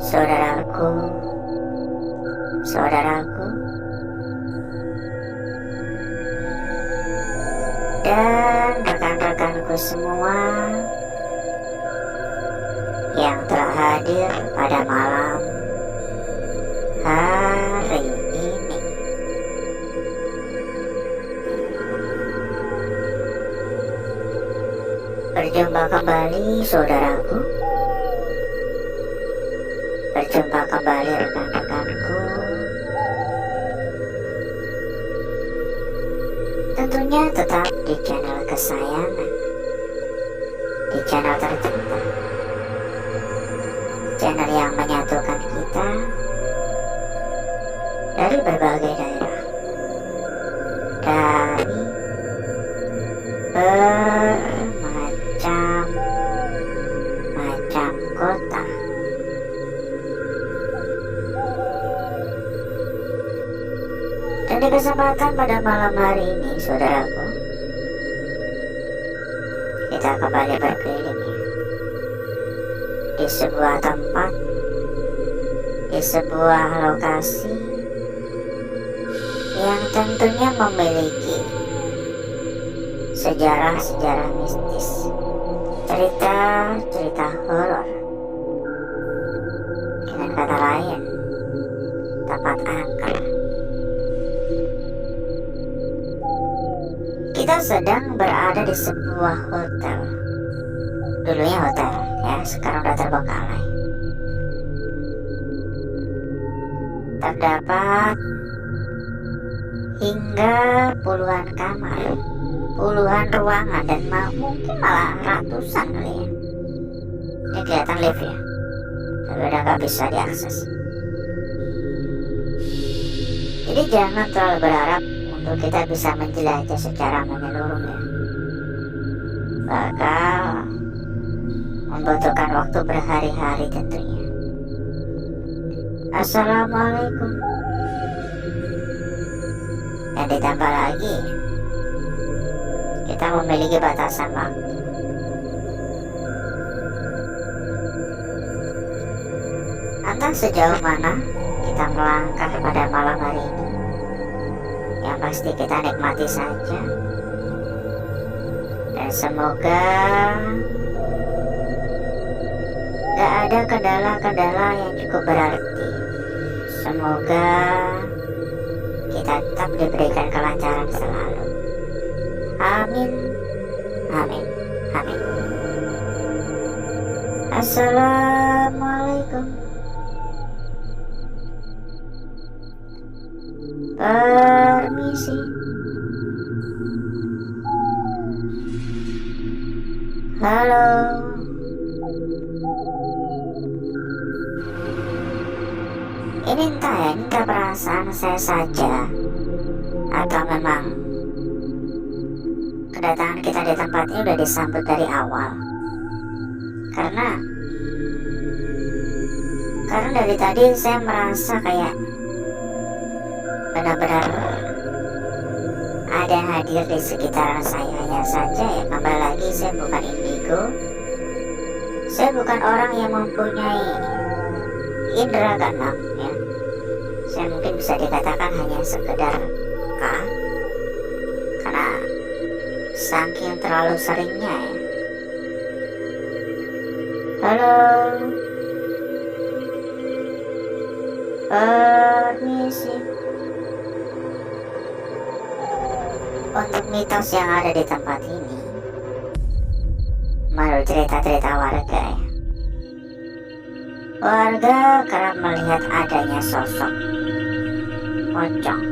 Saudaraku, saudaraku, dan rekan-rekanku semua yang telah hadir pada malam hari ini. Berjumpa kembali saudaraku, berjumpa kembali rekan-rekanku. Tentunya tetap di channel kesayangan, di channel tercinta, channel yang menyatukan kita dari berbagai daerah, dari bermacam-macam kota. Dan di kesempatan pada malam hari ini, saudaraku, kita kembali berkeliling di sebuah tempat, di sebuah lokasi yang tentunya memiliki sejarah-sejarah mistis, cerita-cerita horor. Dengan kata lain, tempat angker. Kita sedang berada di sebuah hotel. Dulunya hotel, ya, sekarang udah terbengkalai. Terdapat hingga puluhan kamar, puluhan ruangan, dan mungkin malah ratusan kali ya. Ini kelihatan lift ya, tapi udah gak bisa diakses. Jadi jangan terlalu berharap untuk kita bisa menjelajah secara menyeluruh ya. Bakal membutuhkan waktu berhari-hari tentunya. Assalamualaikum. Dan ditambah lagi, kita memiliki batasan waktu. Entah sejauh mana kita melangkah pada malam hari ini, yang pasti kita nikmati saja. Dan semoga gak ada kendala-kendala yang cukup berarti. Semoga kita tetap diberikan kelancaran selalu. Amin, amin, amin. Assalamualaikum. Permisi. Halo. Ini entah perasaan saya saja, atau memang kedatangan kita di tempat ini udah disambut dari awal. Karena dari tadi saya merasa kayak benar-benar ada yang hadir di sekitaran saya. Hanya saja ya, kembali lagi, saya bukan indigo, saya bukan orang yang mempunyai indera keenam ya. Saya mungkin bisa dikatakan hanya sekedar K, karena saking terlalu seringnya ya. Halo, permisi. Untuk mitos yang ada di tempat ini, menurut cerita-cerita warga ya, warga kerap melihat adanya sosok pocong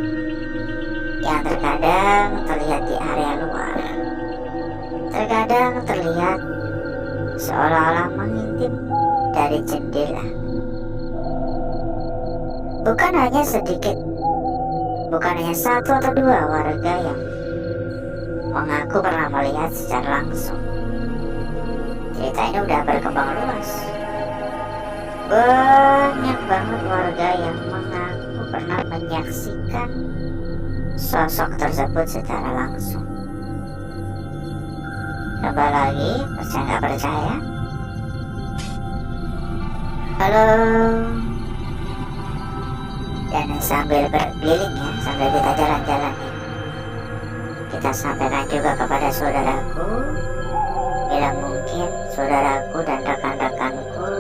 yang terkadang terlihat di area luar, terkadang terlihat seolah-olah mengintip dari jendela. Bukan hanya sedikit, bukan hanya satu atau dua warga yang mengaku pernah melihat secara langsung. Cerita ini udah berkembang luas. Banyak banget warga yang mengaku pernah menyaksikan sosok tersebut secara langsung. Coba lagi, percaya nggak percaya, halo. Dan sambil berkeliling ya, sambil kita jalan-jalan ya, kita sampaikan juga kepada saudaraku, bila mungkin saudaraku dan rekan-rekanku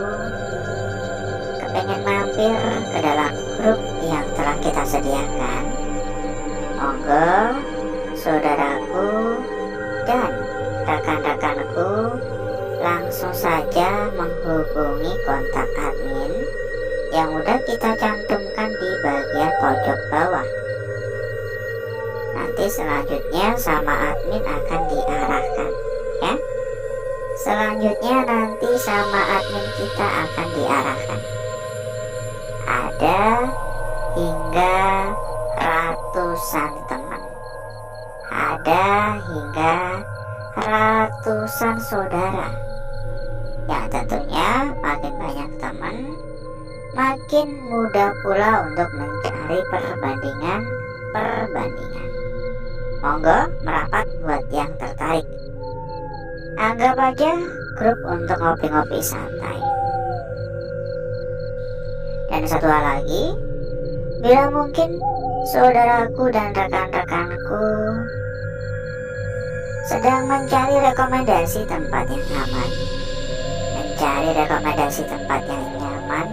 kepengen mampir ke dalam grup yang telah kita sediakan, monggo saudaraku dan rekan-rekanku langsung saja menghubungi kontak admin yang udah kita cantumkan di bagian pojok bawah. Nanti selanjutnya sama admin akan diarahkan ya. Selanjutnya nanti sama admin kita akan diarahkan. Ada hingga ratusan teman, ada hingga ratusan saudara, yang tentunya makin banyak teman makin mudah pula untuk mencari perbandingan. Monggo merapat buat yang tertarik. Anggap aja grup untuk ngopi-ngopi santai. Dan satu hal lagi, bila mungkin saudaraku dan rekan-rekanku sedang mencari rekomendasi tempat yang aman, mencari rekomendasi tempat yang nyaman,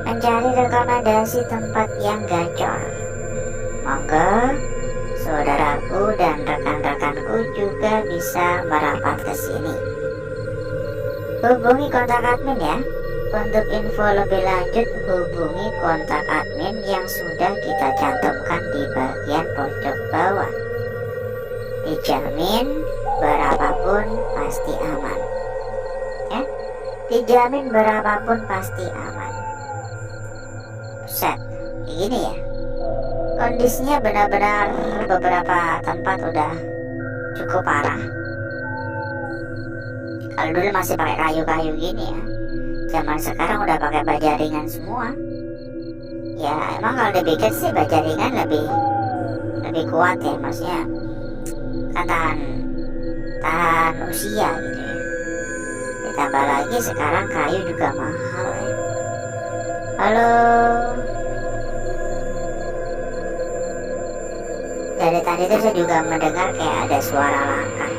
mencari rekomendasi tempat yang gacor, monggo saudaraku dan rekan-rekanku juga bisa merapat ke sini. Hubungi kontak admin ya. Untuk info lebih lanjut hubungi kontak admin yang sudah kita cantumkan di bagian pojok bawah. Dijamin berapapun pasti aman ya. Dijamin berapapun pasti aman. Set, gini ya, kondisinya benar-benar beberapa tempat udah cukup parah. Kalau dulu masih pakai kayu-kayu gini ya, zaman sekarang udah pakai baja ringan semua. Ya emang kalau dibikin sih baja ringan lebih kuat ya, maksudnya kan tahan usia gitu ya. Ditambah lagi sekarang kayu juga mahal ya. Halo. Dari tadi tuh saya juga mendengar kayak ada suara langkah.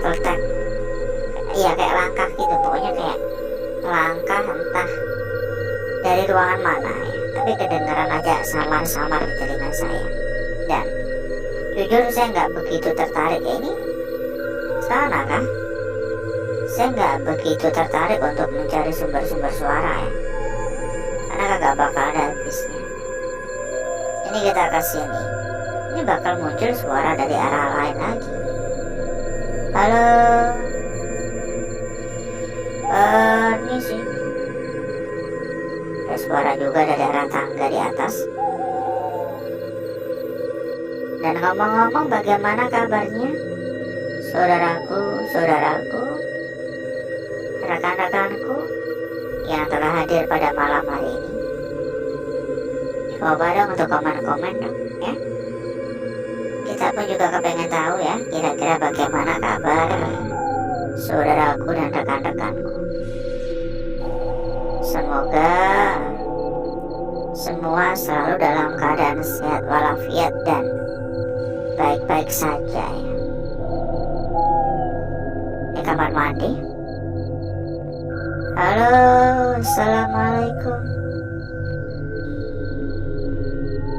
Tertek. Iya kayak langkah gitu, pokoknya kayak langkah entah dari ruangan mana ya. Tapi kedengaran aja samar-samar di telinga saya. Dan jujur saya nggak begitu tertarik ya, ini sana kah? Saya nggak begitu tertarik untuk mencari sumber-sumber suara ya, karena kagak bakal ada habisnya. Ini kita ke sini, ini bakal muncul suara dari arah lain lagi. Halo. Ini sih ada suara juga dari arah tangga di atas. Dan ngomong-ngomong, bagaimana kabarnya saudaraku, rekan-rekanku yang telah hadir pada malam hari ini? Coba dong untuk komen-komen dong ya. Kita pun juga kepengen tahu ya, kira-kira bagaimana kabar saudaraku dan rekan-rekanku. Semoga semua selalu dalam keadaan sehat walafiat dan baik-baik saja ya. Ini kamar mandi. Halo, assalamualaikum.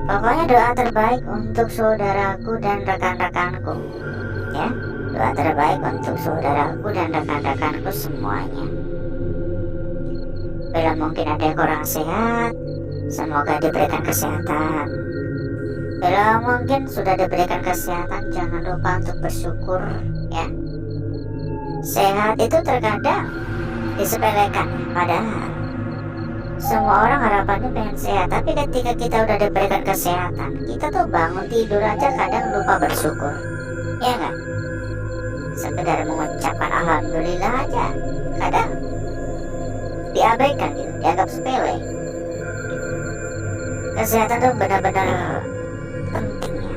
Pokoknya doa terbaik untuk saudaraku dan rekan-rekanku ya. Doa terbaik untuk saudaraku dan rekan-rekanku semuanya. Bila mungkin ada yang kurang sehat, semoga diberikan kesehatan. Bila mungkin sudah diberikan kesehatan, jangan lupa untuk bersyukur ya. Sehat itu terkadang disepelekan, padahal semua orang harapannya pengen sehat. Tapi ketika kita udah diberikan kesehatan, kita tuh bangun tidur aja kadang lupa bersyukur, ya nggak? Sekedar mengucapkan alhamdulillah aja kadang diabaikan gitu, dianggap sepele. Kesehatan tuh benar-benar penting ya.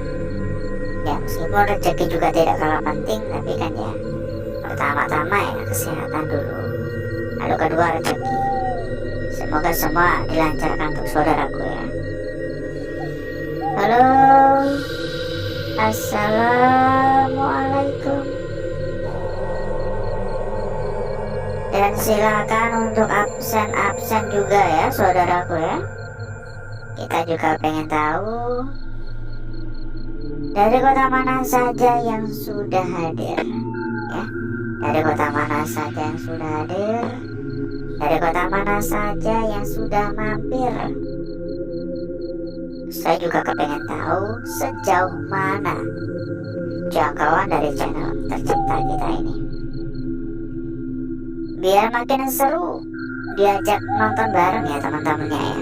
Ya meskipun rezeki juga tidak kalah penting, tapi kan ya pertama Pertama-tama ya kesehatan dulu, lalu kedua rezeki. Semoga semua dilancarkan untuk saudaraku ya. Halo, assalamualaikum. Dan silakan untuk absen juga ya saudaraku ya. Kita juga pengen tahu dari kota mana saja yang sudah hadir ya. Dari kota mana saja yang sudah hadir, dari kota mana saja yang sudah mampir. Saya juga kepengen tahu sejauh mana jangkauan dari channel tercinta kita ini. Biar makin seru, diajak nonton bareng ya teman-temannya ya.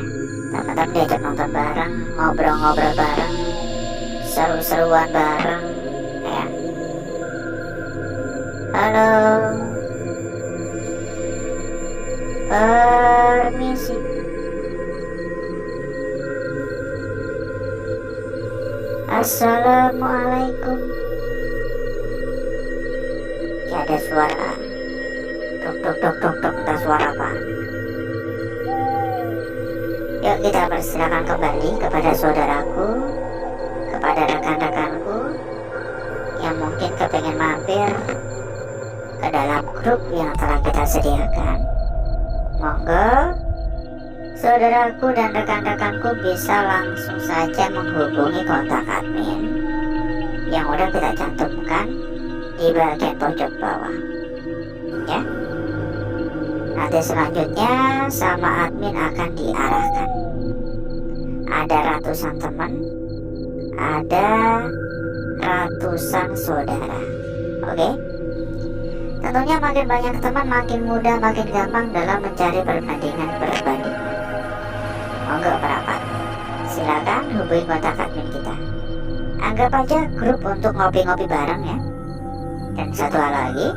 Teman-teman diajak nonton bareng, ngobrol-ngobrol bareng, seru-seruan bareng ya. Halo, permisi. Assalamualaikum. Ya, ada suara tok, ada suara apa? Yuk kita persilakan kembali kepada saudaraku, kepada rekan-rekanku yang mungkin kepengen mampir ke dalam grup yang telah kita sediakan. Monggo saudaraku dan rekan-rekanku bisa langsung saja menghubungi kontak admin yang udah kita cantumkan di bagian pojok bawah ya. Nanti selanjutnya sama admin akan diarahkan. Ada ratusan teman, ada ratusan saudara. Oke? Tentunya makin banyak teman makin mudah, makin gampang dalam mencari perbandingan. Monggo merapat. Silakan hubungi kontak admin kita. Anggap aja grup untuk ngopi-ngopi bareng ya. Dan satu hal lagi,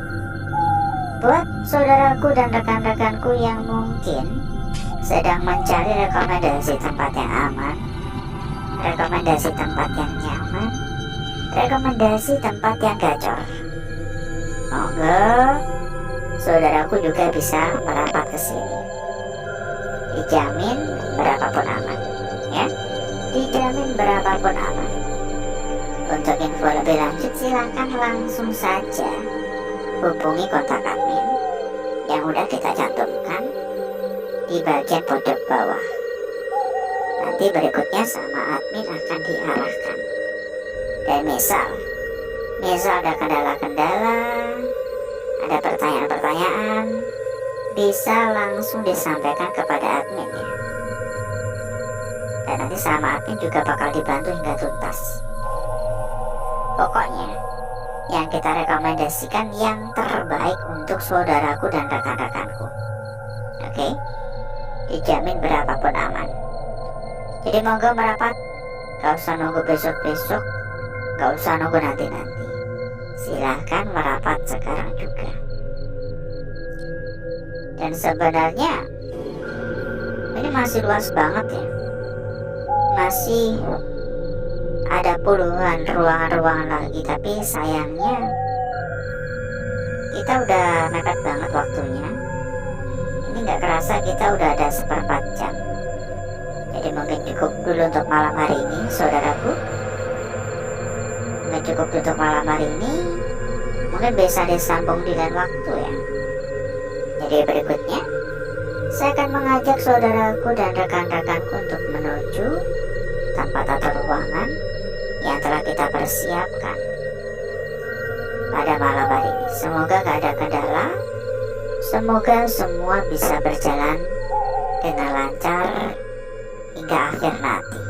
buat saudaraku dan rekan-rekanku yang mungkin sedang mencari rekomendasi tempat yang aman, rekomendasi tempat yang nyaman, rekomendasi tempat yang gacor, monggo saudaraku juga bisa merapat ke sini. Dijamin berapapun aman ya. Dijamin berapapun aman. Untuk info lebih lanjut silakan langsung saja hubungi kontak admin yang udah kita cantumkan di bagian pojok bawah. Nanti berikutnya sama admin akan diarahkan. Dan misal ada kendala-kendala, ada pertanyaan-pertanyaan, bisa langsung disampaikan kepada admin ya. Dan nanti sama admin juga bakal dibantu hingga tuntas. Pokoknya yang kita rekomendasikan yang terbaik untuk saudaraku dan rekan-rekanku. Oke? Dijamin berapapun aman. Jadi monggo merapat, gak usah nunggu besok-besok, gak usah nunggu nanti-nanti. Silahkan merapat sekarang juga. Dan sebenarnya ini masih luas banget ya. Masih ada puluhan ruangan-ruangan lagi, tapi sayangnya kita udah mepet banget waktunya. Ini nggak kerasa kita udah ada 1/4 jam. Jadi mungkin cukup dulu untuk malam hari ini saudaraku. Mungkin cukup untuk malam hari ini. Mungkin bisa disambung di lain waktu ya. Jadi berikutnya saya akan mengajak saudaraku dan rekan-rekanku untuk menuju tempat atau ruangan yang telah kita persiapkan pada malam hari ini. Semoga gak ada kendala, semoga semua bisa berjalan dengan lancar hingga akhir nanti.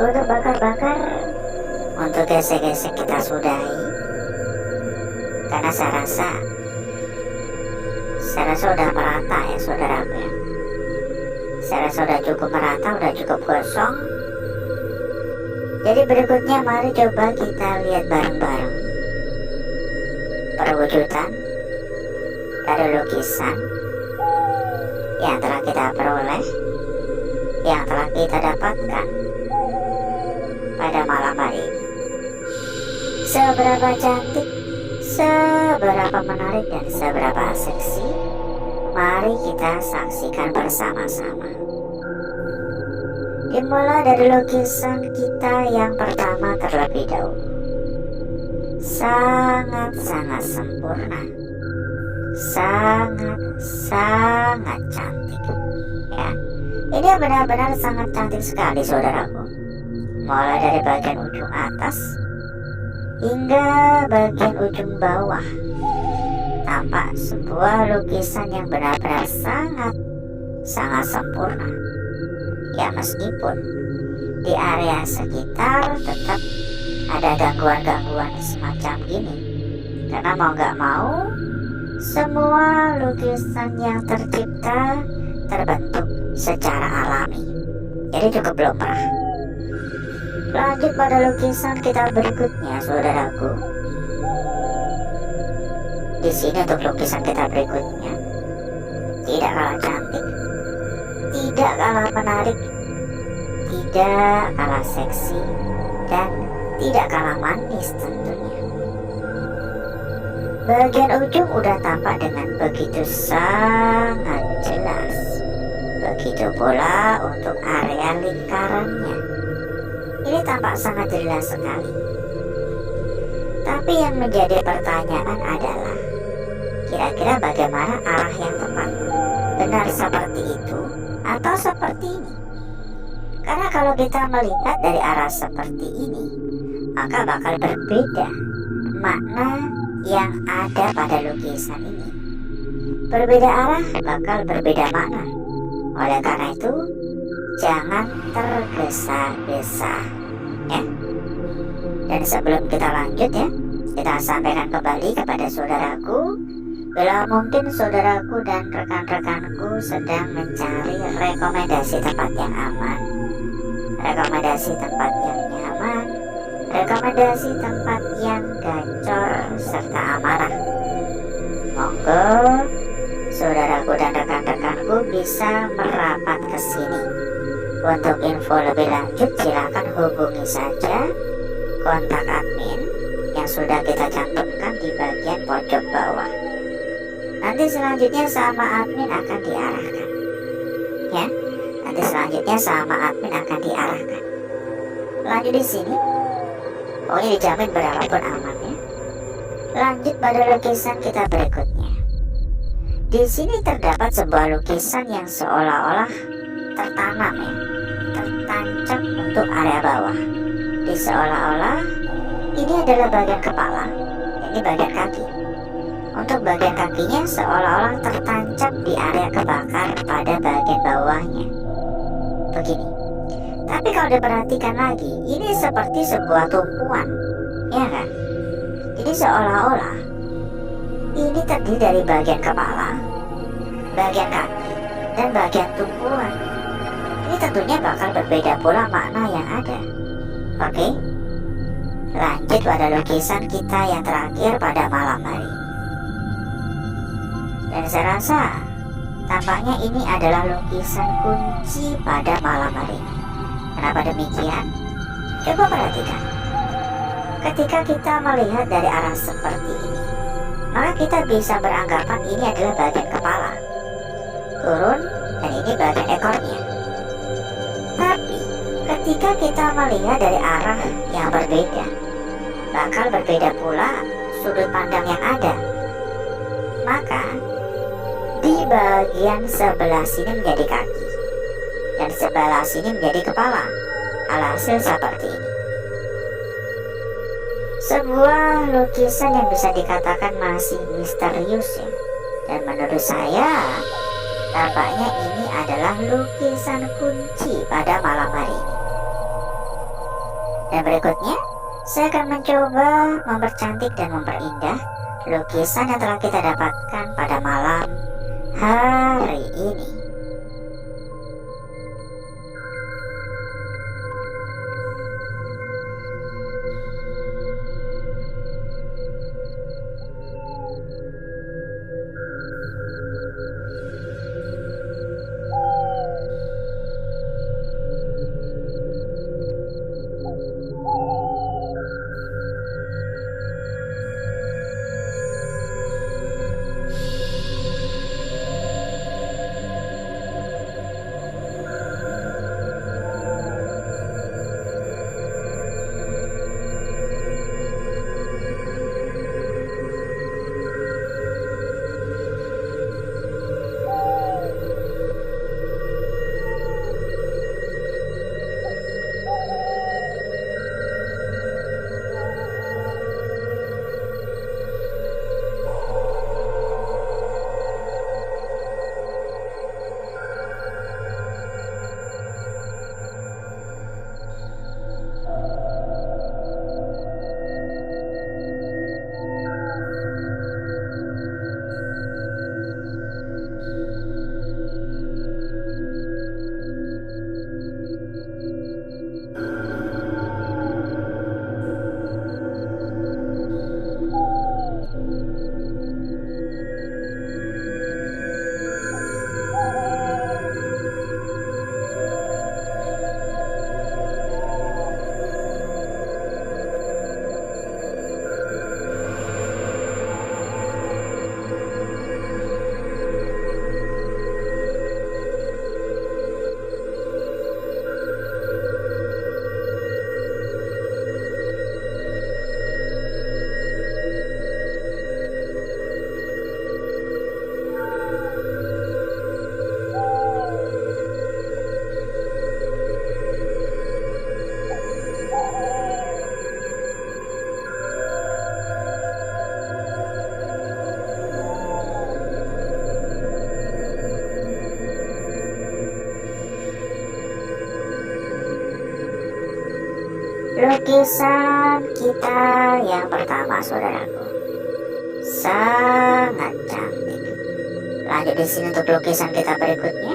Untuk bakar-bakar, untuk gesek-gesek kita sudahi, karena saya rasa udah merata ya saudaraku ya. Saya rasa udah cukup merata, udah cukup gosong. Jadi berikutnya mari coba kita lihat bareng-bareng perwujudan dari lukisan yang telah kita peroleh, yang telah kita dapatkan pada malam hari ini. Seberapa cantik, seberapa menarik, dan seberapa seksi, mari kita saksikan bersama-sama. Dimulai dari lukisan kita yang pertama terlebih dahulu. Sangat-sangat sempurna, sangat cantik ya. Ini benar-benar sangat cantik sekali saudaraku. Mulai dari bagian ujung atas hingga bagian ujung bawah, tampak sebuah lukisan yang benar-benar sangat sempurna ya, meskipun di area sekitar tetap ada gangguan-gangguan semacam gini, karena mau gak mau semua lukisan yang tercipta terbentuk secara alami, jadi cukup belum pernah. Lanjut pada lukisan kita berikutnya saudaraku. Di sini untuk lukisan kita berikutnya tidak kalah cantik, tidak kalah menarik, tidak kalah seksi, dan tidak kalah manis tentunya. Bagian ujung udah tampak dengan begitu sangat jelas. Begitu pula untuk area lingkarannya. Ini tampak sangat jelas sekali. Tapi yang menjadi pertanyaan adalah, kira-kira bagaimana arah yang tepat? Benar seperti itu atau seperti ini? Karena kalau kita melihat dari arah seperti ini, maka bakal berbeda makna yang ada pada lukisan ini. Berbeda arah bakal berbeda makna. Oleh karena itu, jangan tergesa-gesa ya. Dan sebelum kita lanjut ya, kita sampaikan kembali kepada saudaraku, bila mungkin saudaraku dan rekan-rekanku sedang mencari rekomendasi tempat yang aman, rekomendasi tempat yang nyaman, rekomendasi tempat yang gacor serta amanah. Monggo saudaraku dan rekan-rekanku bisa merapat ke sini. Untuk info lebih lanjut silakan hubungi saja kontak admin yang sudah kita cantumkan di bagian pojok bawah. Nanti selanjutnya sama admin akan diarahkan. Ya, nanti selanjutnya sama admin akan diarahkan. Lanjut di sini, pokoknya dijamin berapapun aman ya. Lanjut pada lukisan kita berikutnya. Di sini terdapat sebuah lukisan yang seolah-olah tertanam ya, tertancap untuk area bawah. Di seolah-olah ini adalah bagian kepala, ini bagian kaki. Untuk bagian kakinya seolah-olah tertancap di area kebakar pada bagian bawahnya. Begini. Tapi kalau diperhatikan lagi, ini seperti sebuah tumpuan, ya kan? Jadi seolah-olah ini terdiri dari bagian kepala, bagian kaki, dan bagian tumpuan. Ini tentunya bakal berbeda pula makna yang ada. Oke, lanjut pada lukisan kita yang terakhir pada malam hari. Dan saya rasa tampaknya ini adalah lukisan kunci pada malam hari ini. Kenapa demikian? Coba perhatikan. Ketika kita melihat dari arah seperti ini, maka kita bisa beranggapan ini adalah bagian kepala, turun, dan ini bagian ekornya. Tapi ketika kita melihat dari arah yang berbeda, bakal berbeda pula sudut pandang yang ada. Maka di bagian sebelah sini menjadi kaki, dan sebelah sini menjadi kepala. Alhasil seperti ini. Sebuah lukisan yang bisa dikatakan masih misterius ya. Dan menurut saya tampaknya ini adalah lukisan kunci pada malam hari ini. Dan berikutnya saya akan mencoba mempercantik dan memperindah lukisan yang telah kita dapatkan pada malam hari ini. Lukisan kita yang pertama, saudaraku, sangat cantik. Lanjut di sini untuk lukisan kita berikutnya,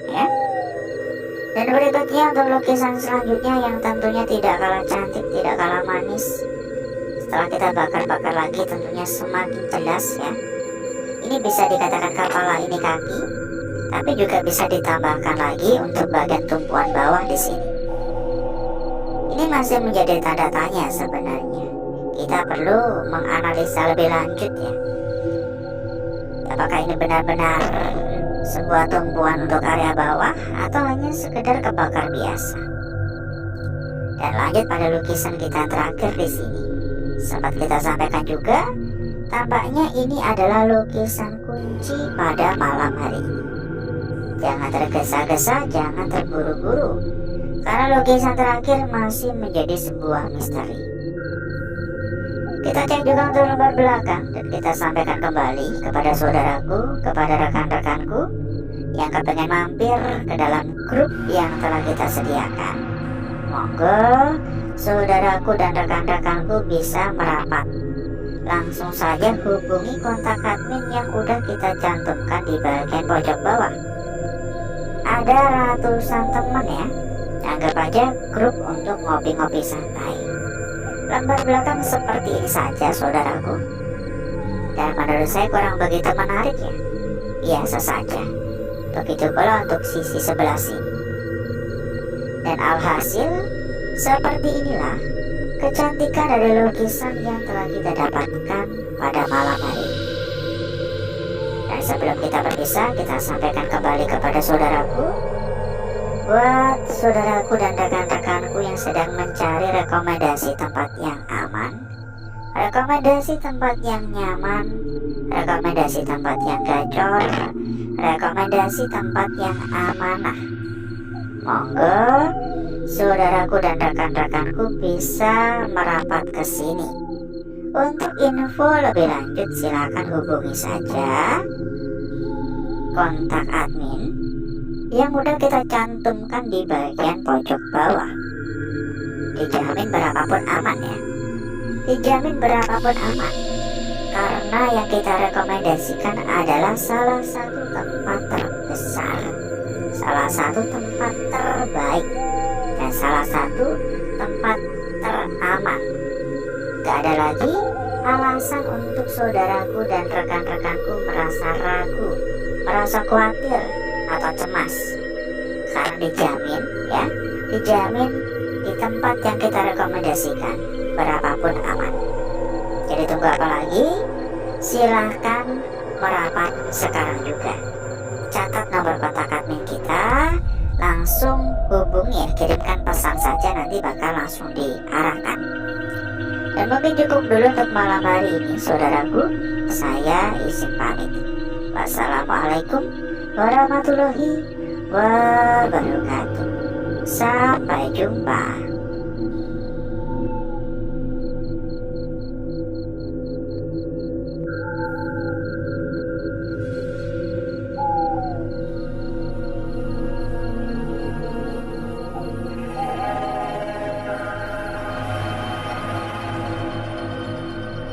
ya. Dan berikutnya untuk lukisan selanjutnya yang tentunya tidak kalah cantik, tidak kalah manis. Setelah kita bakar-bakar lagi tentunya semakin jelas ya. Ini bisa dikatakan kepala ini kaki, tapi juga bisa ditambahkan lagi untuk bagian tumpuan bawah di sini. Ini masih menjadi tanda tanya sebenarnya. Kita perlu menganalisa lebih lanjut ya. Apakah ini benar-benar sebuah tumpuan untuk area bawah atau hanya sekedar kebakar biasa? Dan lanjut pada lukisan kita terakhir di sini. Sempat kita sampaikan juga, tampaknya ini adalah lukisan kunci pada malam hari ini. Jangan tergesa-gesa, jangan terburu-buru, karena lukisan terakhir masih menjadi sebuah misteri. Kita cek juga untuk lembar belakang dan kita sampaikan kembali kepada saudaraku, kepada rekan-rekanku yang kepengen mampir ke dalam grup yang telah kita sediakan. Monggo saudaraku dan rekan-rekanku bisa merapat. Langsung saja hubungi kontak admin yang udah kita cantumkan di bagian pojok bawah. Ada ratusan teman ya. Anggap aja grup untuk ngopi-ngopi santai. Lembar belakang seperti ini saja saudaraku. Dan menurut saya kurang begitu menarik ya. Biasa saja. Begitu pula untuk sisi sebelah sini. Dan alhasil seperti inilah kecantikan dari lukisan yang telah kita dapatkan pada malam hari ini. Dan sebelum kita berpisah, kita sampaikan kembali kepada saudaraku. Buat saudaraku dan rekan-rekanku yang sedang mencari rekomendasi tempat yang aman, rekomendasi tempat yang nyaman, rekomendasi tempat yang gacor, rekomendasi tempat yang amanah, monggo saudaraku dan rekan-rekanku bisa merapat ke sini. Untuk info lebih lanjut silakan hubungi saja kontak admin yang udah kita cantumkan di bagian pojok bawah. Dijamin berapapun aman ya. Dijamin berapapun aman. Karena yang kita rekomendasikan adalah salah satu tempat terbesar, salah satu tempat terbaik, dan salah satu tempat teraman. Gak ada lagi alasan untuk saudaraku dan rekan-rekanku merasa ragu, merasa khawatir atau cemas, karena dijamin ya, dijamin di tempat yang kita rekomendasikan berapapun aman. Jadi tunggu apa lagi? Silahkan merapat sekarang juga. Catat nomor kontak admin kita, langsung hubungi, kirimkan pesan saja, nanti bakal langsung diarahkan. Dan mungkin cukup dulu untuk malam hari ini saudaraku. Saya izin pamit. Wassalamualaikum warahmatullahi wabarakatuh. Sampai jumpa.